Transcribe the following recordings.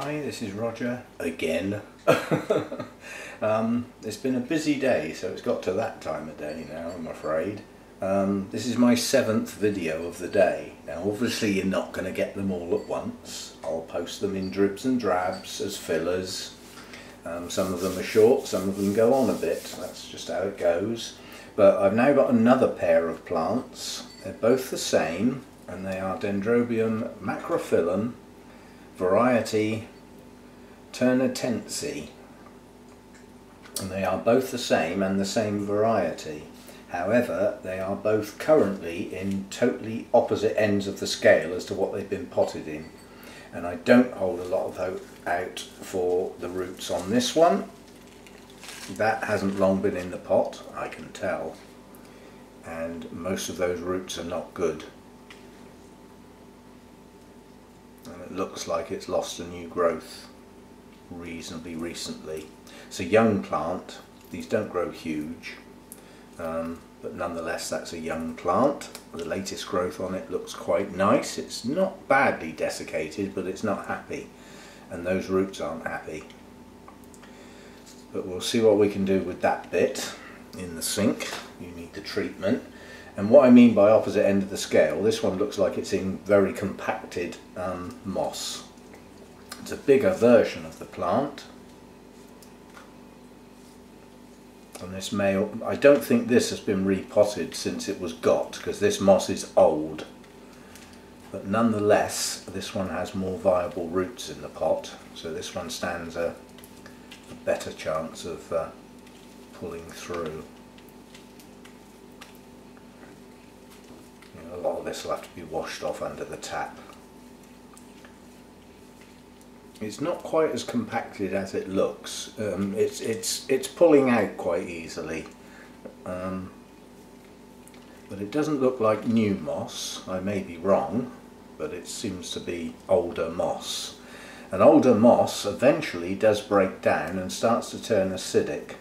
Hi, this is Roger again. It's been a busy day, so it's got to that time of day now, I'm afraid. This is my 7th video of the day. Now obviously you're not going to get them all at once. I'll post them in dribs and drabs as fillers. Some of them are short, some of them go on a bit. That's just how it goes. But I've now got another pair of plants. They're both the same, and they are Dendrobium macrophyllum variety Turnertense, and they are both the same and the same variety. However, they are both currently in totally opposite ends of the scale as to what they've been potted in, and I don't hold a lot of hope out for the roots on this one. That hasn't long been in the pot, I can tell, and most of those roots are not good. And it looks like it's lost a new growth reasonably recently. It's a young plant. These don't grow huge, but nonetheless that's a young plant. The latest growth on it looks quite nice. It's not badly desiccated, but it's not happy, and those roots aren't happy. But we'll see what we can do with that bit in the sink. You need the treatment. And what I mean by opposite end of the scale, this one looks like it's in very compacted moss. It's a bigger version of the plant. And this may, I don't think this has been repotted since it was got, because this moss is old. But nonetheless, this one has more viable roots in the pot, so this one stands a better chance of pulling through. A lot of this will have to be washed off under the tap. It's not quite as compacted as it looks. It's pulling out quite easily, but it doesn't look like new moss. I may be wrong, but it seems to be older moss. And older moss eventually does break down and starts to turn acidic.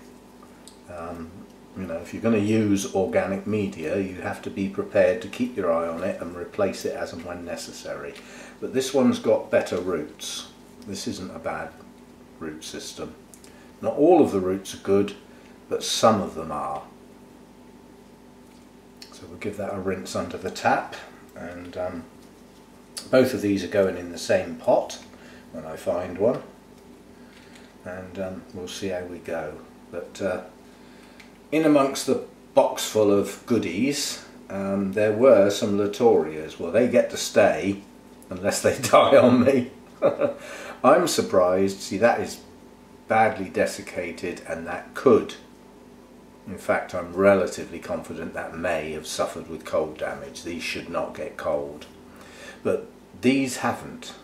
You know, if you're going to use organic media, you have to be prepared to keep your eye on it and replace it as and when necessary. But this one's got better roots. This isn't a bad root system. Not all of the roots are good, but some of them are. So we'll give that a rinse under the tap, and both of these are going in the same pot when I find one, and we'll see how we go. But in amongst the box full of goodies, there were some Latorias. Well, they get to stay unless they die on me. I'm surprised. See, that is badly desiccated, and that could, in fact I'm relatively confident that may have suffered with cold damage. These should not get cold, but these haven't.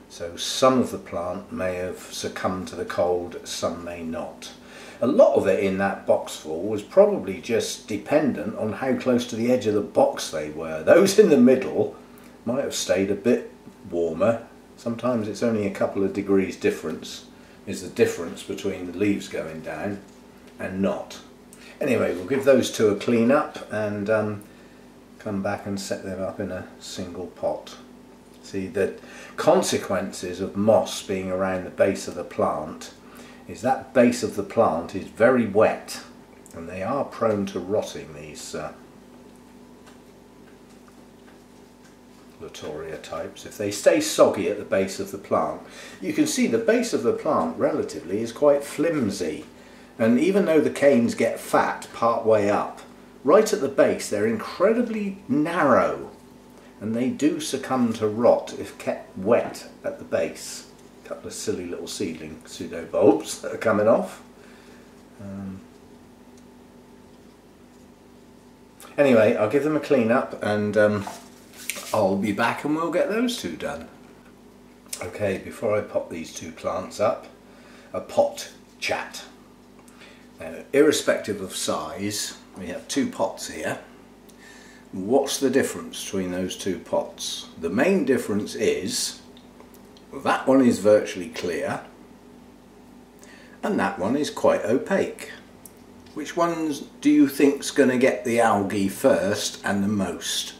So some of the plant may have succumbed to the cold, some may not. A lot of it in that box full was probably just dependent on how close to the edge of the box they were. Those in the middle might have stayed a bit warmer. Sometimes it's only a couple of degrees difference is the difference between the leaves going down and not. Anyway, we'll give those two a clean up and come back and set them up in a single pot. See, the consequences of moss being around the base of the plant is that base of the plant is very wet, and they are prone to rotting, these Latoria types. If they stay soggy at the base of the plant, you can see the base of the plant relatively is quite flimsy, and even though the canes get fat part way up, right at the base they're incredibly narrow, and they do succumb to rot if kept wet at the base. Couple of silly little seedling pseudo bulbs that are coming off. Anyway, I'll give them a clean up, and I'll be back and we'll get those two done. Okay, before I pop these two plants up, a pot chat. Now, irrespective of size, we have two pots here. What's the difference between those two pots? The main difference is that one is virtually clear and that one is quite opaque. Which ones do you think's going to get the algae first and the most?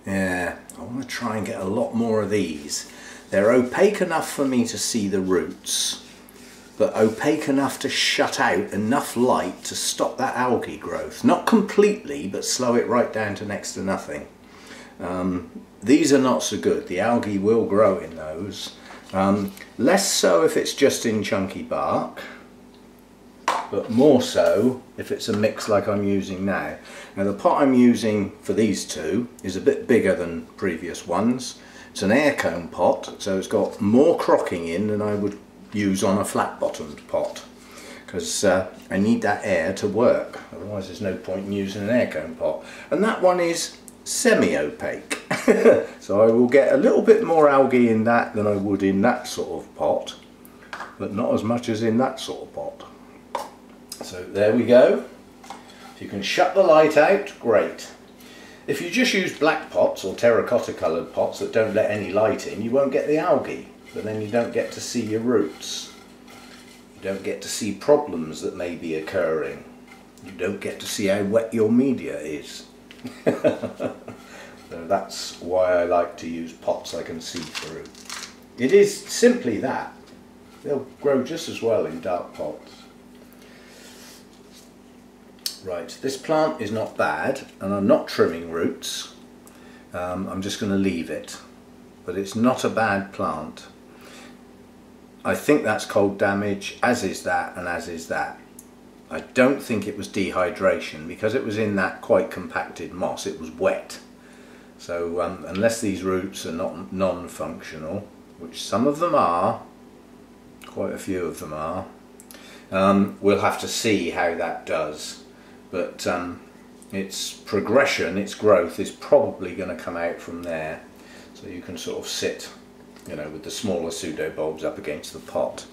Yeah, I want to try and get a lot more of these. They're opaque enough for me to see the roots, but opaque enough to shut out enough light to stop that algae growth. Not completely, but slow it right down to next to nothing. These are not so good. The algae will grow in those. Less so if it's just in chunky bark, but more so if it's a mix like I'm using now. Now the pot I'm using for these two is a bit bigger than previous ones. It's an air cone pot, so it's got more crocking in than I would use on a flat bottomed pot, because I need that air to work, otherwise there's no point in using an air cone pot. And that one is semi-opaque, so I will get a little bit more algae in that than I would in that sort of pot, but not as much as in that sort of pot. So there we go. If you can shut the light out, great. If you just use black pots or terracotta coloured pots that don't let any light in, you won't get the algae, but then you don't get to see your roots. You don't get to see problems that may be occurring. You don't get to see how wet your media is. So that's why I like to use pots I can see through. It is simply that. They'll grow just as well in dark pots. Right, this plant is not bad, and I'm not trimming roots. I'm just going to leave it, but it's not a bad plant. I think that's cold damage, as is that, and as is that. I don't think it was dehydration, because it was in that quite compacted moss. It was wet. So unless these roots are not non-functional, which some of them are, quite a few of them are, we'll have to see how that does. But its progression, its growth is probably going to come out from there. So you can sort of sit, you know, with the smaller pseudobulbs up against the pot.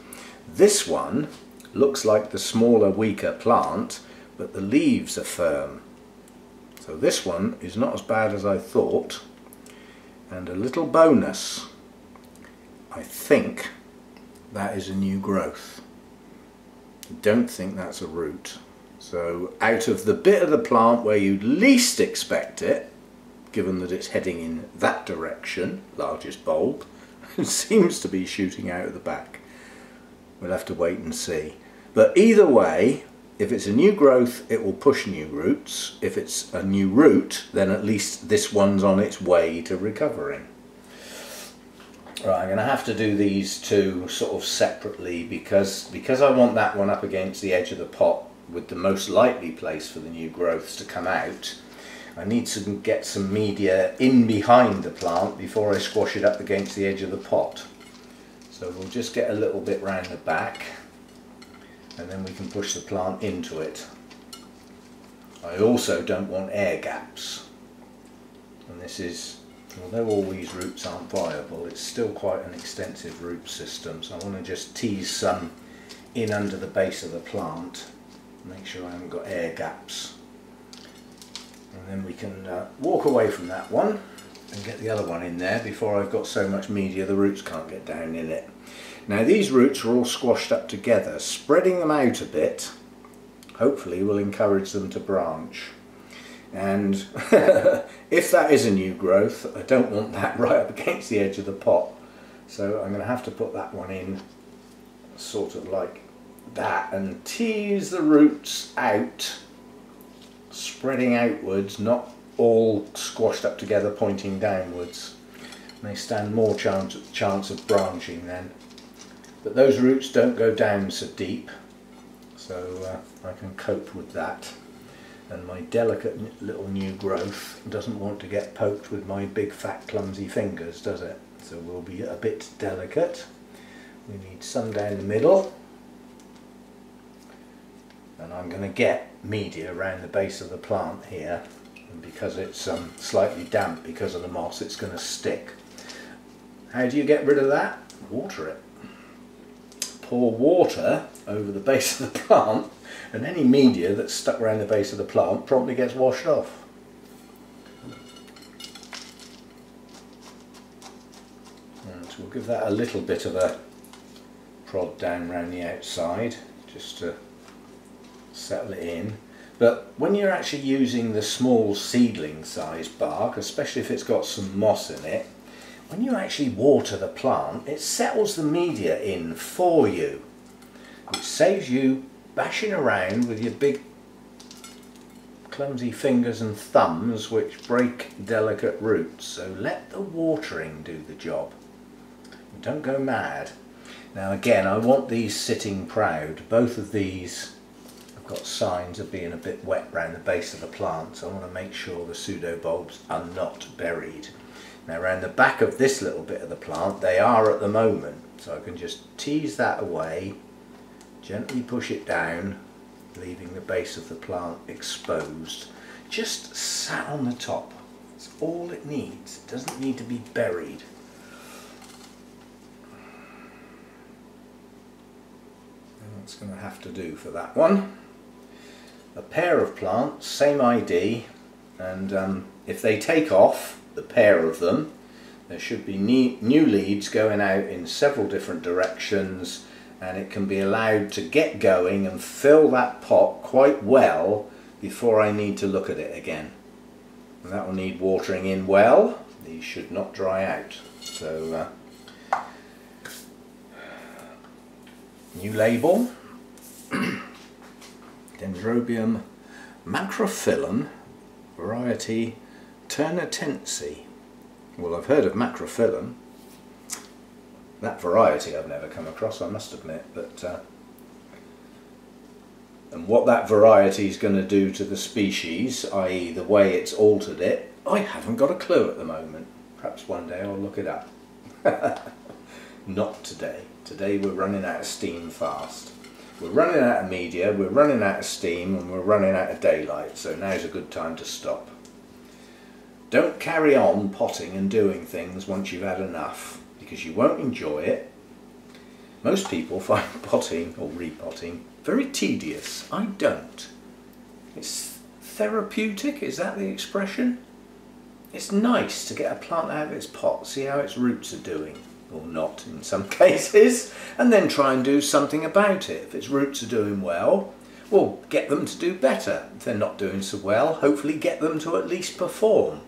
This one looks like the smaller, weaker plant, but the leaves are firm. So this one is not as bad as I thought. And a little bonus, I think that is a new growth. I don't think that's a root. So out of the bit of the plant where you'd least expect it, given that it's heading in that direction, largest bulb, it seems to be shooting out of the back. We'll have to wait and see. But either way, if it's a new growth, it will push new roots. If it's a new root, then at least this one's on its way to recovering. Right, I'm going to have to do these two sort of separately because I want that one up against the edge of the pot with the most likely place for the new growths to come out. I need to get some media in behind the plant before I squash it up against the edge of the pot. So we'll just get a little bit round the back, and then we can push the plant into it. I also don't want air gaps, and this is, although all these roots aren't viable, it's still quite an extensive root system, so I want to just tease some in under the base of the plant, make sure I haven't got air gaps, and then we can walk away from that one and get the other one in there before I've got so much media the roots can't get down in it. Now these roots are all squashed up together. Spreading them out a bit hopefully will encourage them to branch. And if that is a new growth, I don't want that right up against the edge of the pot. So I'm going to have to put that one in sort of like that and tease the roots out, spreading outwards, not all squashed up together pointing downwards. And they stand more chance of branching then. But those roots don't go down so deep, so I can cope with that. And my delicate little new growth doesn't want to get poked with my big fat clumsy fingers, does it? So we'll be a bit delicate. We need some down the middle. And I'm going to get media around the base of the plant here. And because it's slightly damp because of the moss, it's going to stick. How do you get rid of that? Water it. Pour water over the base of the plant, and any media that's stuck around the base of the plant promptly gets washed off. And so we'll give that a little bit of a prod down around the outside just to settle it in. But when you're actually using the small seedling size bark, especially if it's got some moss in it, when you actually water the plant, it settles the media in for you, which saves you bashing around with your big clumsy fingers and thumbs which break delicate roots. So let the watering do the job. Don't go mad. Now again, I want these sitting proud. Both of these have got signs of being a bit wet around the base of the plant, so I want to make sure the pseudobulbs are not buried. Now around the back of this little bit of the plant, they are at the moment, so I can just tease that away, gently push it down, leaving the base of the plant exposed. Just sat on the top. That's all it needs. It doesn't need to be buried. And that's going to have to do for that one. A pair of plants, same ID, and if they take off, the pair of them, there should be new leads going out in several different directions, and it can be allowed to get going and fill that pot quite well before I need to look at it again. And that will need watering in well. These should not dry out. So new label, Dendrobium macrophyllum, variety Turnetense. Well, I've heard of macrophyllum. That variety I've never come across, I must admit, but and what that variety is going to do to the species, i.e. the way it's altered it, I haven't got a clue at the moment. Perhaps one day I'll look it up. Not today. Today we're running out of steam fast. We're running out of media, we're running out of steam, and we're running out of daylight, so now's a good time to stop. Don't carry on potting and doing things once you've had enough, because you won't enjoy it. Most people find potting or repotting very tedious. I don't. It's therapeutic, is that the expression? It's nice to get a plant out of its pot, see how its roots are doing, or not in some cases, and then try and do something about it. If its roots are doing well, well, get them to do better. If they're not doing so well, hopefully get them to at least perform.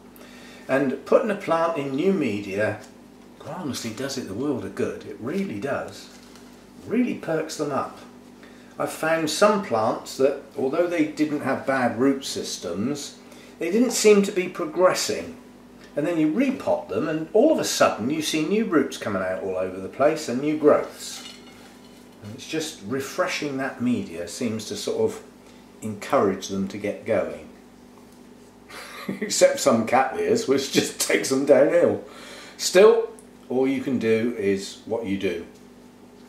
And putting a plant in new media, honestly, does it the world of good. It really does. It really perks them up. I've found some plants that, although they didn't have bad root systems, they didn't seem to be progressing. And then you repot them and all of a sudden you see new roots coming out all over the place and new growths. And it's just refreshing that media seems to sort of encourage them to get going. Except some cattleyas, which just takes them downhill. Still, all you can do is what you do.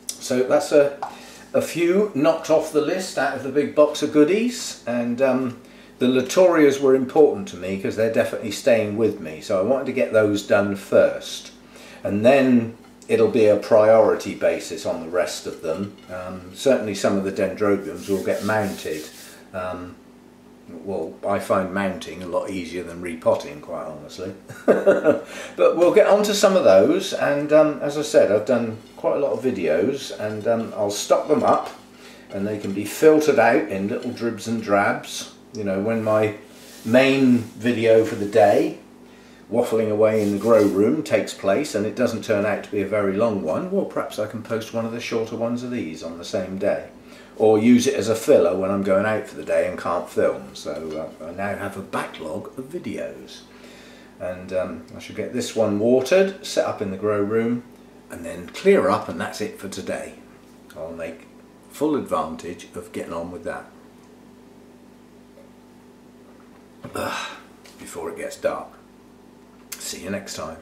So that's a few knocked off the list out of the big box of goodies, and the Latorias were important to me because they're definitely staying with me, so I wanted to get those done first, and then it'll be a priority basis on the rest of them. Certainly some of the Dendrobiums will get mounted. Well, I find mounting a lot easier than repotting, quite honestly. But we'll get on to some of those, and as I said, I've done quite a lot of videos, and I'll stock them up and they can be filtered out in little dribs and drabs. You know, when my main video for the day, waffling away in the grow room, takes place and it doesn't turn out to be a very long one, well, perhaps I can post one of the shorter ones of these on the same day. Or use it as a filler when I'm going out for the day and can't film. So I now have a backlog of videos. And I should get this one watered, set up in the grow room, and then clear up, and that's it for today. I'll make full advantage of getting on with that. Before it gets dark. See you next time.